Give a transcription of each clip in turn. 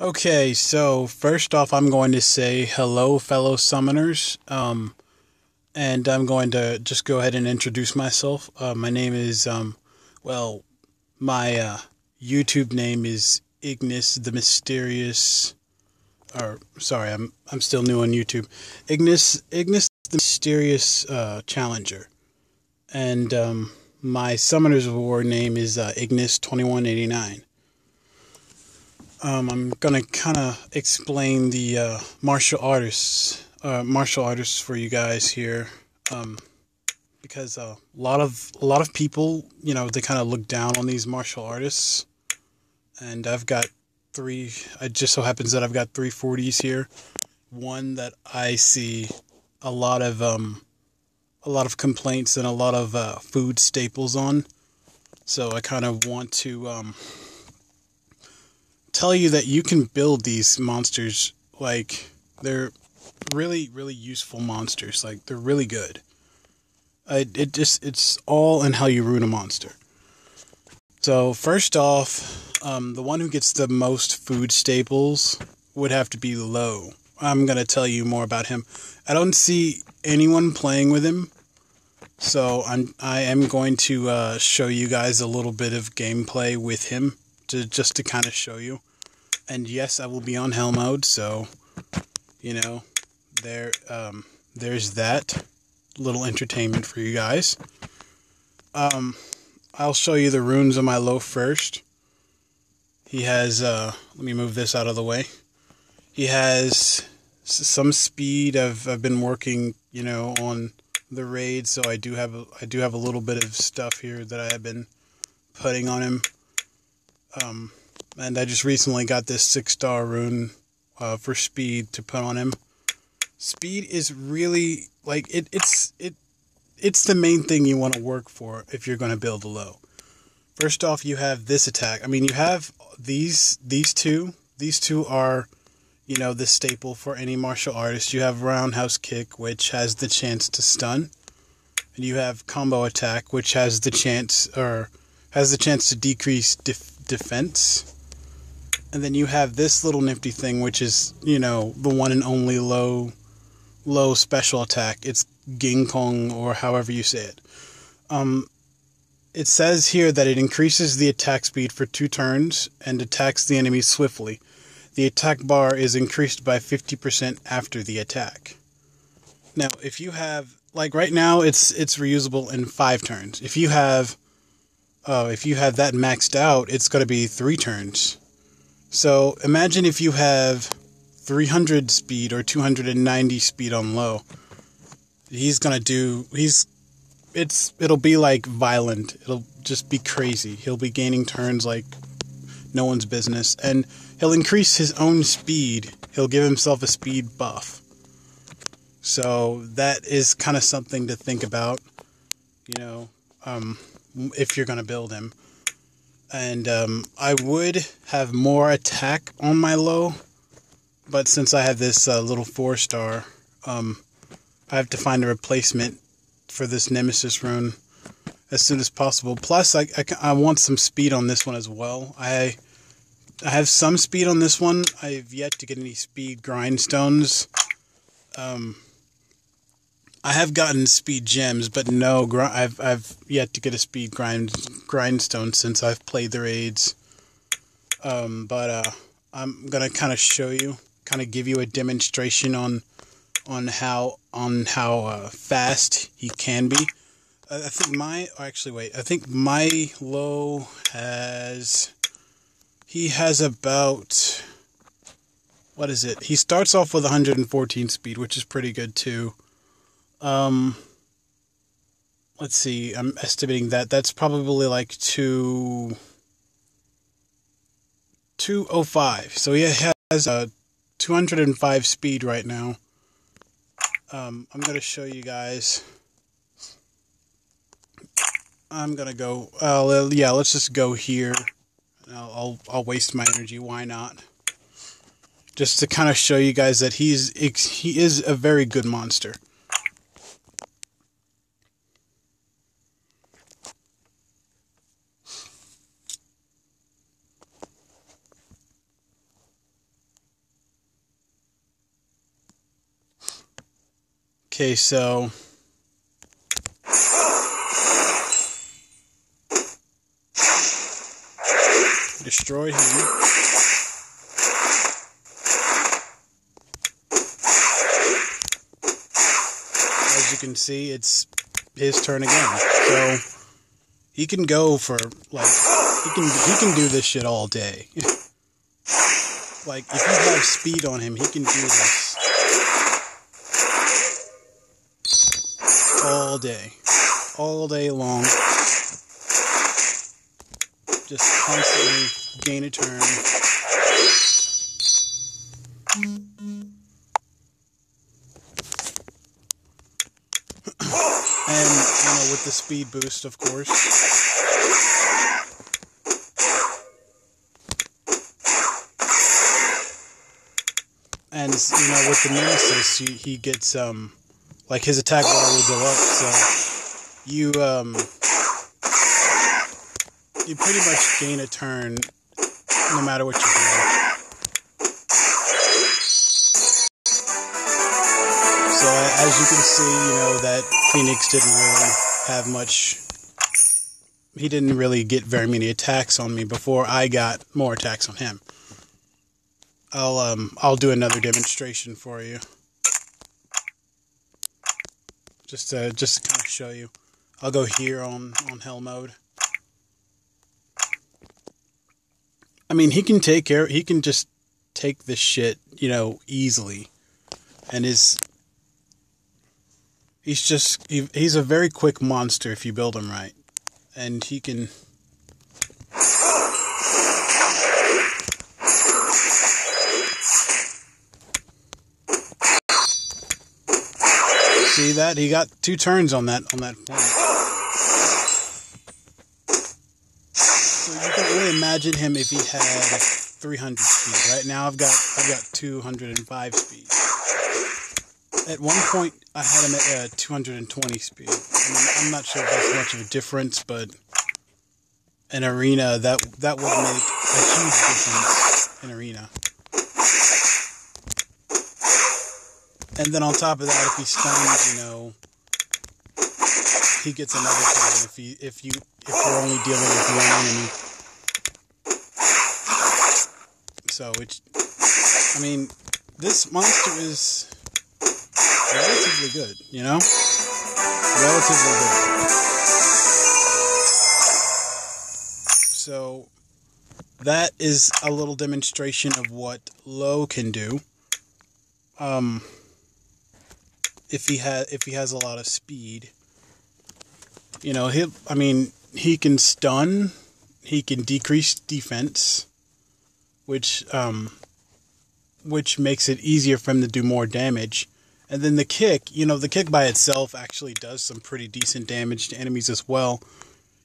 Okay, so first off, I'm going to say hello, fellow summoners. And I'm going to just go ahead and introduce myself. My name is, well, my YouTube name is Ignis the Mysterious. Or sorry, I'm still new on YouTube. Ignis the Mysterious Challenger, and my Summoners Award name is Ignis 2189. I'm gonna kind of explain the martial artists for you guys here, because a lot of people, they kind of look down on these martial artists, and I've got three. It just so happens that I've got 340s here. One that I see a lot of complaints and a lot of food staples on. So I kind of want to tell you that you can build these monsters. Like, they're really, really useful monsters. Like, they're really good. It's all in how you root a monster. So first off, the one who gets the most food staples would have to be Low. I'm gonna tell you more about him. I don't see anyone playing with him, so I am going to show you guys a little bit of gameplay with him to kind of show you. And yes, I will be on hell mode, so you know, there there's that little entertainment for you guys. I'll show you the runes on my Low first. He has let me move this out of the way. He has some speed. I've been working, on the raid, so I do have a little bit of stuff here that I have been putting on him. And I just recently got this 6-star rune for speed to put on him. Speed is really like it's the main thing you want to work for if you're going to build a Low. First off, you have this attack. I mean, you have these two. These two are, the staple for any martial artist. You have roundhouse kick, which has the chance to stun, and you have combo attack, which has the chance to decrease defense. And then you have this little nifty thing, which is, the one and only low special attack. It's Ging Kong, or however you say it. It says here that it increases the attack speed for 2 turns and attacks the enemy swiftly. The attack bar is increased by 50% after the attack. Now, if you have, like right now, it's reusable in 5 turns. If you have that maxed out, it's going to be 3 turns. So imagine if you have 300 speed or 290 speed on Low. It'll be like violent. It'll just be crazy. He'll be gaining turns like no one's business, and he'll increase his own speed. He'll give himself a speed buff. So that is kind of something to think about, if you're going to build him. And I would have more attack on my Low, but since I have this little 4-star, I have to find a replacement for this Nemesis rune as soon as possible. Plus, I want some speed on this one as well. I have some speed on this one. I've yet to get any speed grindstones. I have gotten speed gems, but no, I've yet to get a speed grindstone since I've played the raids. But I'm gonna kind of show you, kind of give you a demonstration on how fast he can be. I think my Low has about, what is it? He starts off with 114 speed, which is pretty good too. Let's see, I'm estimating that's probably like 205. So he has 205 speed right now. I'm going to show you guys. I'm going to go, let's just go here. I'll waste my energy. Why not? Just to kind of show you guys that he is a very good monster. Okay, so destroyed him. As you can see, it's his turn again. So he can go for like he can do this shit all day. Like if you have speed on him, he can do this all day long. Just constantly gain a turn. And, with the speed boost, of course. And, with the Nemesis, he gets, like, his attack bar will go up, so you pretty much gain a turn no matter what you do. So, as you can see, that Phoenix didn't really have much. He didn't really get very many attacks on me before I got more attacks on him. I'll do another demonstration for you. Just to kind of show you. I'll go here on hell mode. I mean, he can just take this shit, easily. And he's a very quick monster if you build him right. And he can... See that? He got 2 turns on that point. So you can really imagine him if he had 300 speed. Right now I've got 205 speed. At one point I had him at 220 speed. I mean, I'm not sure if that's much of a difference, but in arena that would make a huge difference in arena. And then on top of that, if he stuns, he gets another turn if you're only dealing with one enemy. So this monster is relatively good, Relatively good. So that is a little demonstration of what Low can do. If he has a lot of speed, he can stun, he can decrease defense, which makes it easier for him to do more damage. And then the kick, the kick by itself actually does some pretty decent damage to enemies as well.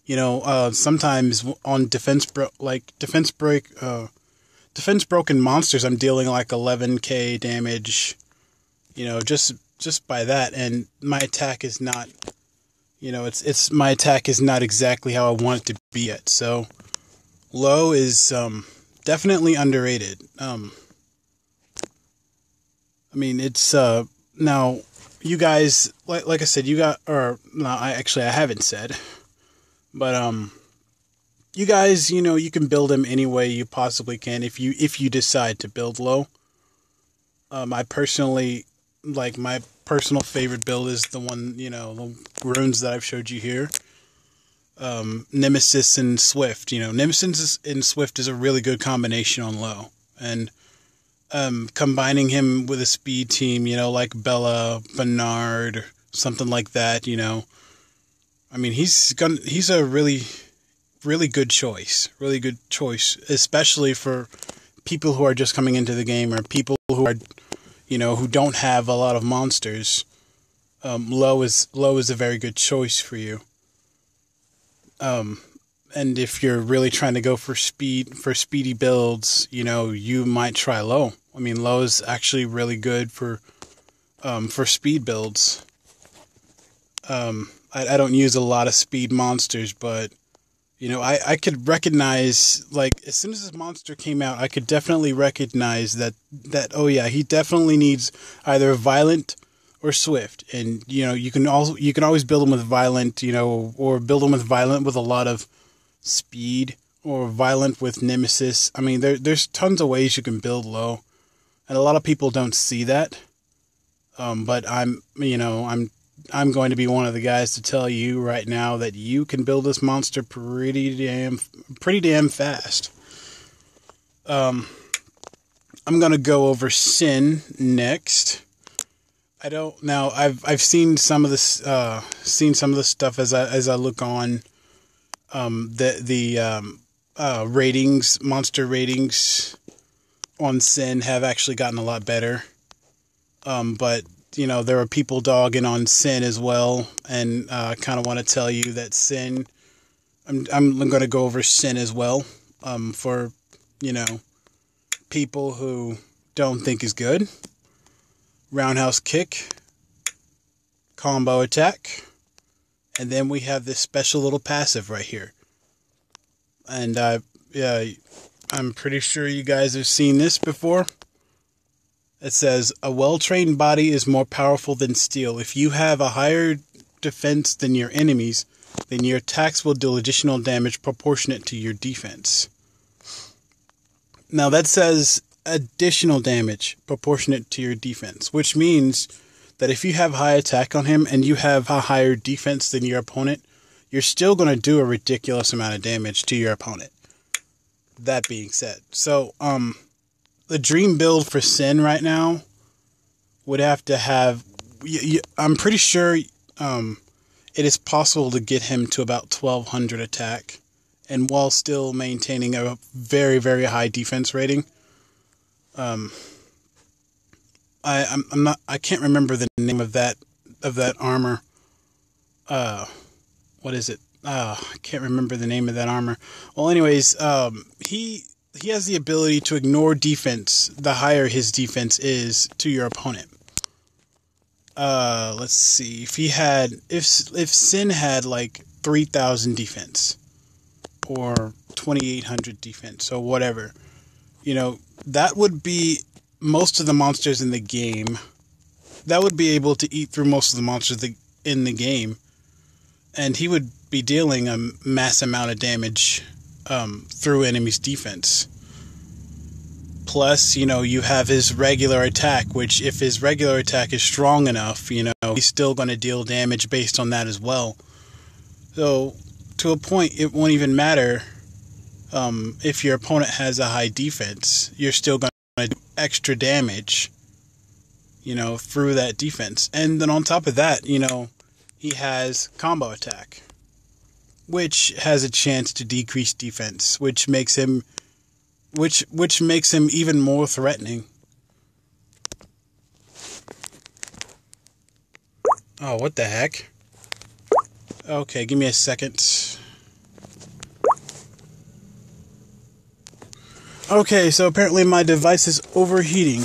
Sometimes on defense broken monsters, I'm dealing like 11k damage, just by that, and my attack is not, my attack is not exactly how I want it to be yet. So Low is definitely underrated. It's now you guys, like I said, I haven't said, but you guys, you can build him any way you possibly can if you decide to build Low. I personally, my personal favorite build is the one, the runes that I've showed you here. Nemesis and Swift. Nemesis and Swift is a really good combination on Low. And combining him with a speed team, like Bella, Bernard, something like that, he's a really, really good choice. Really good choice, especially for people who are just coming into the game or people who are who don't have a lot of monsters. Low is a very good choice for you. And if you're really trying to go for speedy builds, you might try Low. Low is actually really good for speed builds. I don't use a lot of speed monsters, but I could recognize, as soon as this monster came out, I could definitely recognize that oh yeah, he definitely needs either a violent or swift, and you can always build them with violent, or build them with violent with a lot of speed, or violent with nemesis. I mean, there's tons of ways you can build low, and a lot of people don't see that. But I'm going to be one of the guys to tell you right now that you can build this monster pretty damn fast. I'm gonna go over Sin next. I've seen some of this stuff as I look on the ratings, monster ratings on Sin have actually gotten a lot better. But there are people dogging on Sin as well, and kind of want to tell you that Sin, I'm going to go over Sin as well, for people who don't think is good. Roundhouse kick, combo attack, and then we have this special little passive right here. And I'm pretty sure you guys have seen this before. It says, a well-trained body is more powerful than steel. If you have a higher defense than your enemies, then your attacks will deal additional damage proportionate to your defense. Now that says additional damage proportionate to your defense, which means that if you have high attack on him and you have a higher defense than your opponent, you're still going to do a ridiculous amount of damage to your opponent. That being said, so the dream build for Sin right now would have to have, I'm pretty sure it is possible to get him to about 1200 attack, and while still maintaining a very, very high defense rating. I can't remember the name of that armor. What is it? I can't remember the name of that armor. Well, anyways, he has the ability to ignore defense the higher his defense is to your opponent. Let's see. If Sin had like 3000 defense or 2800 defense or whatever, that would be most of the monsters in the game. That would be able to eat through most of the monsters in the game, and he would be dealing a mass amount of damage through enemies' defense. Plus, you have his regular attack, which if his regular attack is strong enough, he's still going to deal damage based on that as well. So, to a point, it won't even matter if your opponent has a high defense. You're still going to do extra damage, through that defense. And then on top of that, he has combo attack, which has a chance to decrease defense, which makes him even more threatening. Oh, what the heck? Okay, give me a second. Okay, so apparently my device is overheating.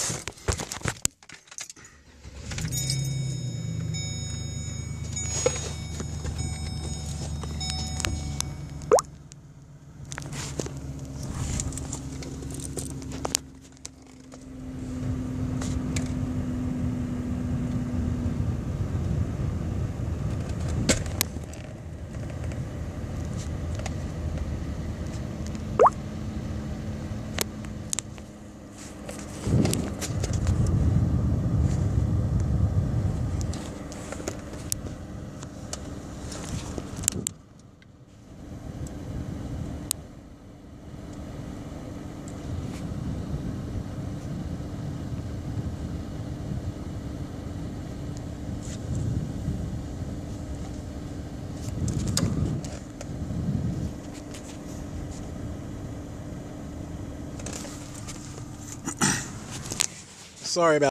Sorry about